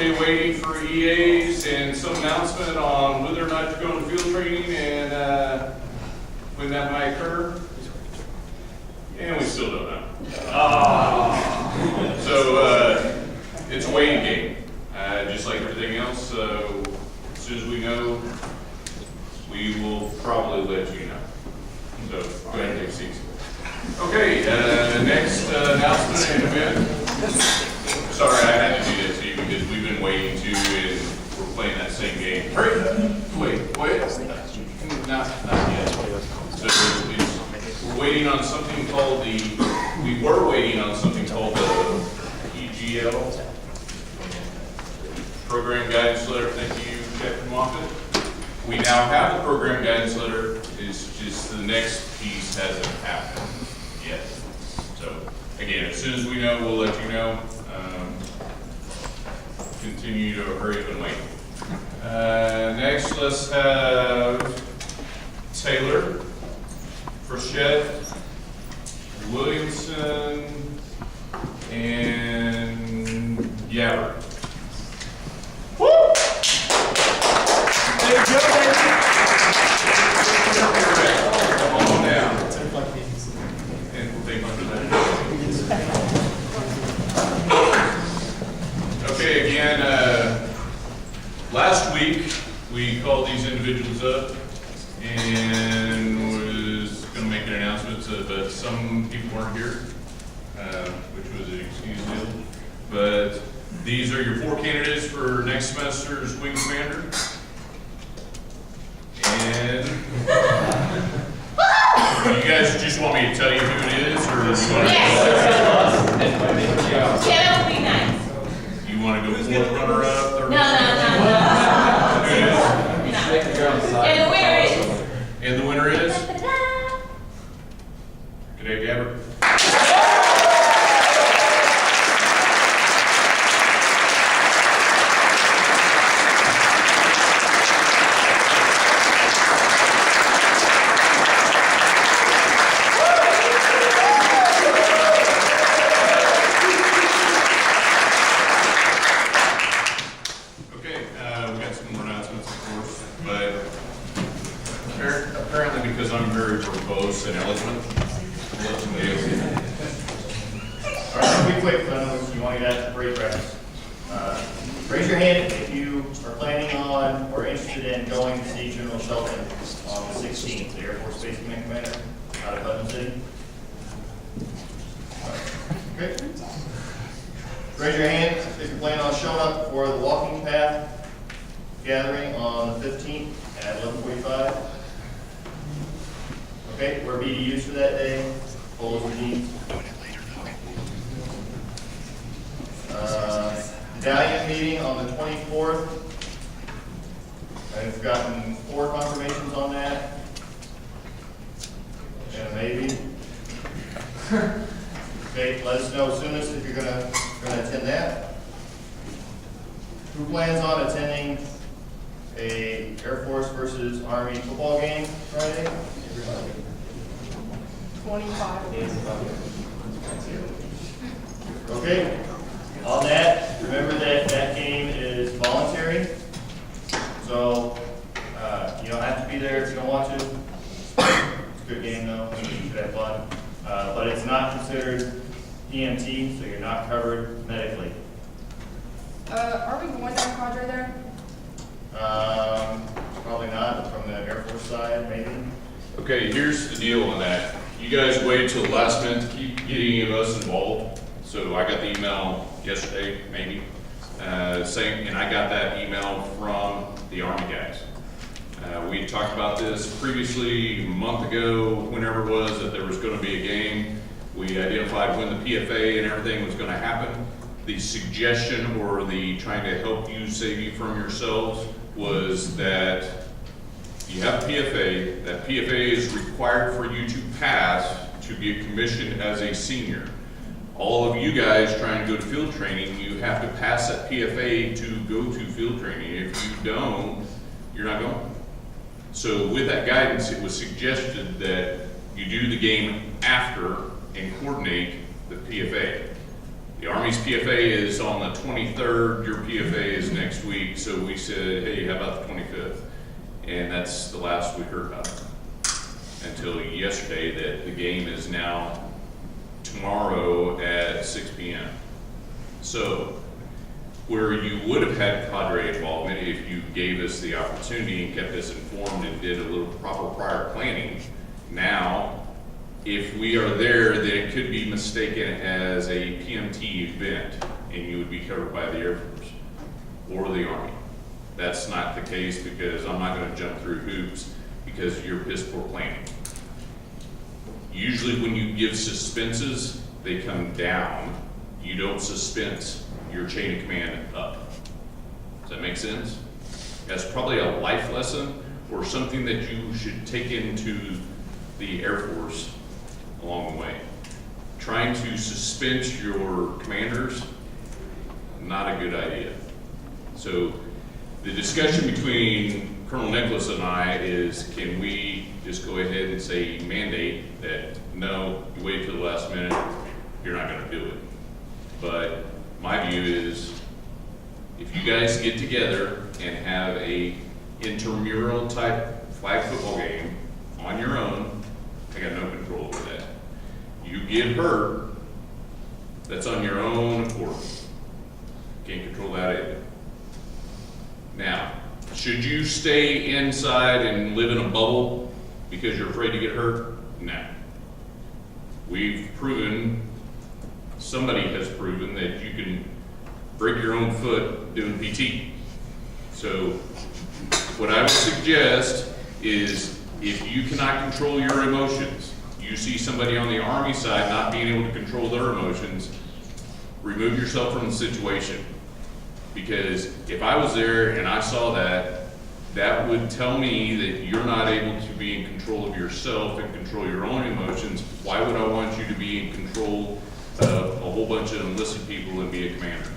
patiently waiting for EAs and some announcement on whether or not you're going to field training and when that might occur. And we still don't know. So it's a waiting game, just like everything else. So as soon as we know, we will probably let you know. So go ahead and take seats. Okay, next announcement and event. Sorry, I had to do that to you because we've been waiting to, and we're playing that same game. Hurry! Wait. Not yet. So we're waiting on something called we were waiting on something called the PGL, Program Guidance Letter. Thank you, Captain Moffitt. We now have the Program Guidance Letter. It's just the next piece hasn't happened yet. So again, as soon as we know, we'll let you know. Continue to hurry up and wait. Next, let's have Taylor, Frechette, Williamson, and Gabbard. Woo! There you go, baby. Come on down. And we'll take under that. Okay, again, last week we called these individuals up and was going to make an announcement, but some people weren't here, which was an excuse deal. But these are your 4 candidates for next semester's wing commander. And you guys just want me to tell you who it is, or you want to? Yes. Yeah, that would be nice. You want to go fourth runner-up? No. And the winner is. And the winner is? Good day, Gabbard. Apparently because I'm very verbose and eloquent. All right, I'll be quick, because I know you want to get out to break practice. Raise your hand if you are planning on or interested in going to see General Shelton on the 16th, the Air Force Base Command Commander out of Putnam City. Okay. Raise your hand if you're planning on showing up for the walking path gathering on the 15th at 11:45. Okay, we're BDUs for that day. Polos redeemed. Medallion meeting on the 24th. I've gotten 4 confirmations on that. And a maybe. Okay, let us know soonest if you're gonna attend that. Who plans on attending a Air Force versus Army football game Friday? 25. Okay. On that, remember that that game is voluntary. So you don't have to be there if you don't want to. It's a good game though. You should have fun. But it's not considered PMT, so you're not covered medically. Are we going down Cadre there? Probably not, but from the Air Force side, maybe. Okay, here's the deal on that. You guys waited till the last minute to keep getting us involved. So I got the email yesterday, maybe, saying, and I got that email from the Army guys. We talked about this previously, a month ago, whenever it was, that there was going to be a game. We identified when the PFA and everything was going to happen. The suggestion or the trying to help you, save you from yourselves, was that you have a PFA. That PFA is required for you to pass to get commissioned as a senior. All of you guys trying to go to field training, you have to pass that PFA to go to field training. If you don't, you're not going. So with that guidance, it was suggested that you do the game after and coordinate the PFA. The Army's PFA is on the 23rd, your PFA is next week, so we said, hey, how about the 25th? And that's the last we heard about it. Until yesterday, that the game is now tomorrow at 6 p.m. So, where you would have had cadre involvement if you gave us the opportunity and kept us informed and did a little proper prior planning, now, if we are there, then it could be mistaken as a PMT event, and you would be covered by the Air Force or the Army. That's not the case, because I'm not gonna jump through hoops because of your piss poor planning. Usually when you give suspenses, they come down. You don't suspense your chain of command up. Does that make sense? That's probably a life lesson or something that you should take into the Air Force along the way. Trying to suspense your commanders, not a good idea. So the discussion between Colonel Nicholas and I is, can we just go ahead and say mandate that no, you wait till the last minute, you're not gonna do it. But my view is, if you guys get together and have a intramural type flag football game on your own, I got no control over that. You get hurt, that's on your own accord. Can't control that either. Now, should you stay inside and live in a bubble because you're afraid to get hurt? No. We've proven, somebody has proven that you can break your own foot doing PT. So what I would suggest is, if you cannot control your emotions, you see somebody on the Army side not being able to control their emotions, remove yourself from the situation. Because if I was there and I saw that, that would tell me that you're not able to be in control of yourself and control your own emotions. Why would I want you to be in control of a whole bunch of enlisted people and be a commander?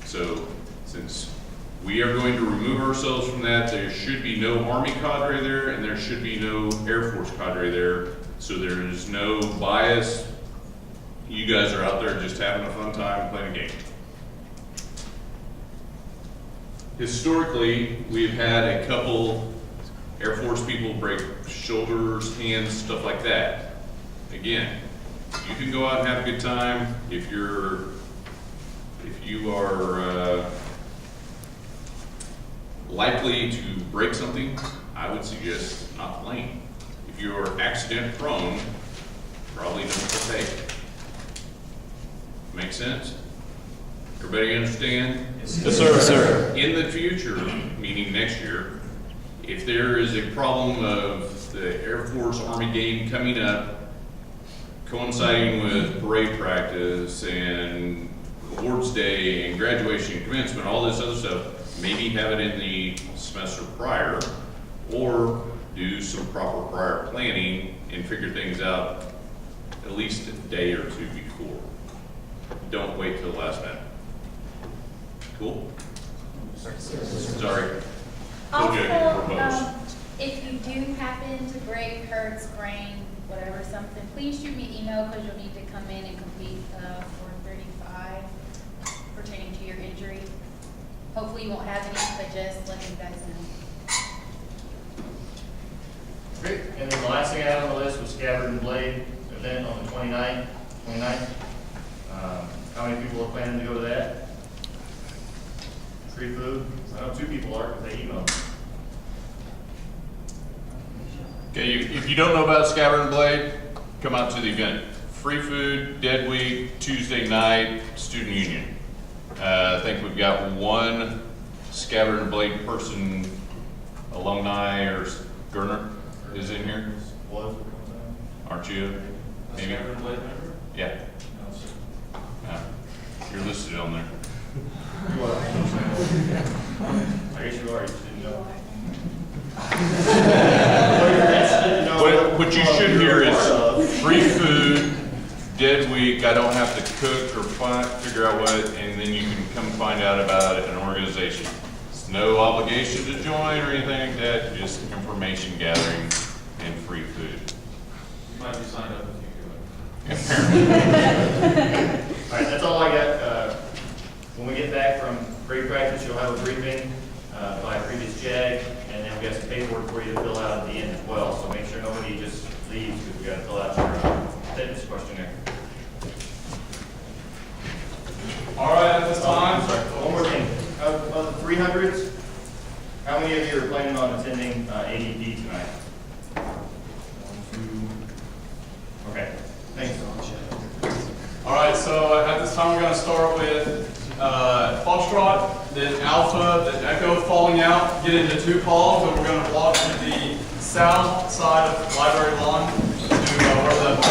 So, since we are going to remove ourselves from that, there should be no Army cadre there, and there should be no Air Force cadre there, so there is no bias. You guys are out there just having a fun time playing a game. Historically, we've had a couple Air Force people break shoulders, hands, stuff like that. Again, you can go out and have a good time. If you are likely to break something, I would suggest not playing. If you are accident prone, probably don't partake. Make sense? Everybody understand? Yes, sir. Yes, sir. In the future, meaning next year, if there is a problem of the Air Force Army game coming up, coinciding with parade practice and awards day and graduation, commencement, all this other stuff, maybe have it in the semester prior, or do some proper prior planning and figure things out at least a day or two before. Don't wait till the last minute. Cool? Sorry. Told you I could propose. Also, if you do happen to break, hurt, sprain, whatever, something, please shoot me an email, because you'll need to come in and complete 435 pertaining to your injury. Hopefully you won't have any, but just let you guys know. Great. And then the last thing I had on the list was Scabbard and Blade event on the 29th. How many people are planning to go to that? Free food? I know 2 people are, because they emailed me. Okay, if you don't know about Scabbard and Blade, come out to the event. Free food, dead week, Tuesday night, student union. I think we've got one Scabbard and Blade person, alumni or Gurner is in here. Aren't you? Maybe? Yeah. You're listed on there. I guess you are, you just didn't know. What you should hear is free food, dead week, I don't have to cook or figure out what, and then you can come find out about an organization. It's no obligation to join or anything like that, just information gathering and free food. You might be signed up if you do it. Apparently. right, that's all I got. When we get back from break practice, you'll have a briefing by a previous JAG, and then we got some paperwork for you to fill out at the end as well. So make sure nobody just leaves because we got to fill out your fitness questionnaire. All right, at this I'm time, sorry, one more thing. Of the 300s, how many of you are planning on attending ADP tonight? 1, 2. Okay, thanks. all right, so at this time, we're going to start with Foxtrot, then Alpha, then Echo falling out, get into 2 calls, and we're going to walk to the south side of Library Lawn to where the